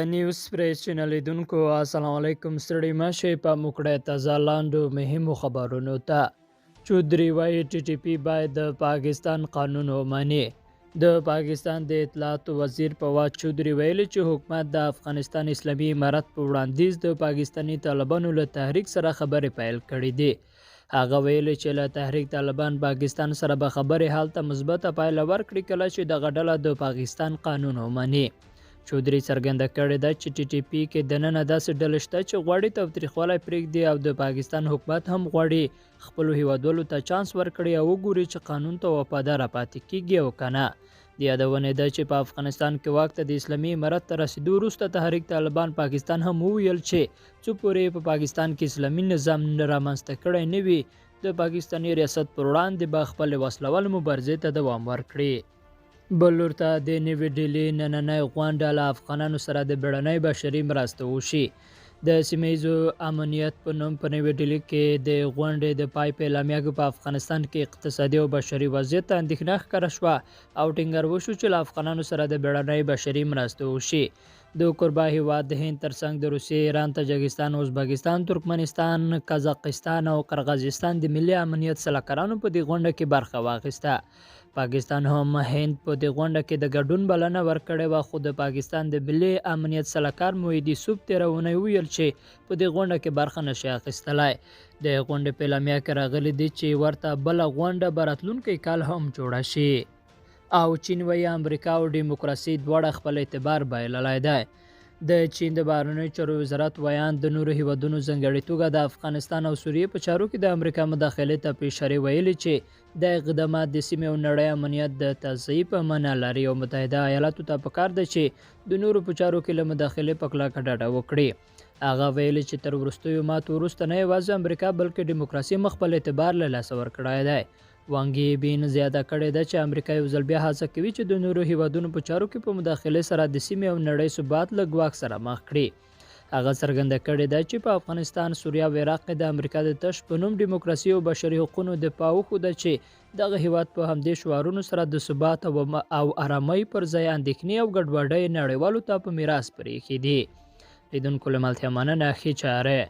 نیوز پریس چینل لیدونکو السلام علیکم. ستړي مشه په موکړه تازه لاندو مهمو خبرونو ته. چودري وايي ټي ټي پی باید د پاکستان قانون ومني. د پاکستان د اطلاعات وزیر فواد چودري ویلي چې حکومت د افغانستان اسلامي امارت په وړاندیز د پاکستاني طالبانو له تحریک سره خبرې پیل کړې دي. هغه ویلي چې له تحریک طالبان پاکستان سره به خبرې حال ته مثبته پایله ورکړي کله چې دغه ډله د پاکستان قانون ومني. چودري څرګنده کړې ده چې ټي ټي پی کې دننه داسې ډلې شته چې غواړي تاوتریخوالی پرېږدي او د پاکستان حکومت هم غواړي خپلو هیوادوالو ته چانس ورکړي او وګوري چې قانون ته وفاداره پاتې کیږي او که نه. د یادونې ده چې په افغانستان کې واک ته د اسلامي امارت ته رسېدو وروسته تحریک طالبان پاکستان هم وویل چې څو پورې په پاکستان کې اسلامي نظام رامنځته کړی نه وي د پاکستاني ریاست پر وړاندې به خپلې وسلوال مبارزې ته دوام ورکړي. بل ورته د نوې ډیلي نننۍ غونډه له افغانانو سره د بیړنۍ بشري مرستو وشي. د سیمهییزو امنیت په نوم په نوې ډیلي کې د غونډې د پای په اعلامیه کې په افغانستان کې اقتصادي او بشري وضعیت ته اندېښنه ښکاره شوه او ټینګار وشو چې له افغانانو سره د بیړنۍ بشري مرستو وشي. د کوربه هیواد د هند ترڅنګ د روسیې، ایران، تاجکستان، ازبکستان، ترکمنستان، قزاقستان او قرغیزستان د ملي امنیت سلاکارانو په دې غونډه کې برخه واخیسته. پاکستان هم هند په دې غونډه کې د ګډون بلنه ورکړې وه، خو د پاکستان د ملي امنیت سلاکار محیط یوسف تېره اونۍ وویل چې په دې غونډه کې برخه نشي اخیستلی. د غونډې په اعلامیه کې راغلي دي چې ورته بله غونډه به راتلونکی کال هم جوړه شي. او چین وایي امریکا او ډیموکراسي دواړه خپل اعتبار بایللی دی. د چین د بهرنیو چارو وزارت ویان د نورو هیوادونو ځانګړې توګه د افغانستان او سوریې په چارو کې د امریکا مداخلې ته په اشاره ویلي چې د اقدامات د سیمې او نړۍ امنیت د تضعیف په معنا لري او متحده ایالاتو ته پکار ده چې د نورو په چارو کې له مداخلې په کلکه ډډه وکړي. هغه ویلي چې تر وروستیو ماتو وروسته نه یوازې امریکا بلکې ډیموکراسي خپل اعتبار له لاسه ورکړی دی. وانګي بین زیاته کړې ده چې امریکا یو ځل بیا هڅه کوي چې د نورو هیوادونو په چارو کې په مداخلې سره د سیمې او نړۍ ثبات له ګواښ سره مخ کړي. هغه څرګنده کړې ده چې په افغانستان، سوریه او عراق کې د امریکا د تش په نوم ډیموکراسي او بشري حقوقو دفاع وښوده چې دغه هیواد په همدې شعارونو سره د ثبات او آرامۍ پر ځای اندېښنې او ګډوډۍ نړیوالو ته په میراث پرېښې دي. لیدونکو له ملتیا مننه. ښې چارې.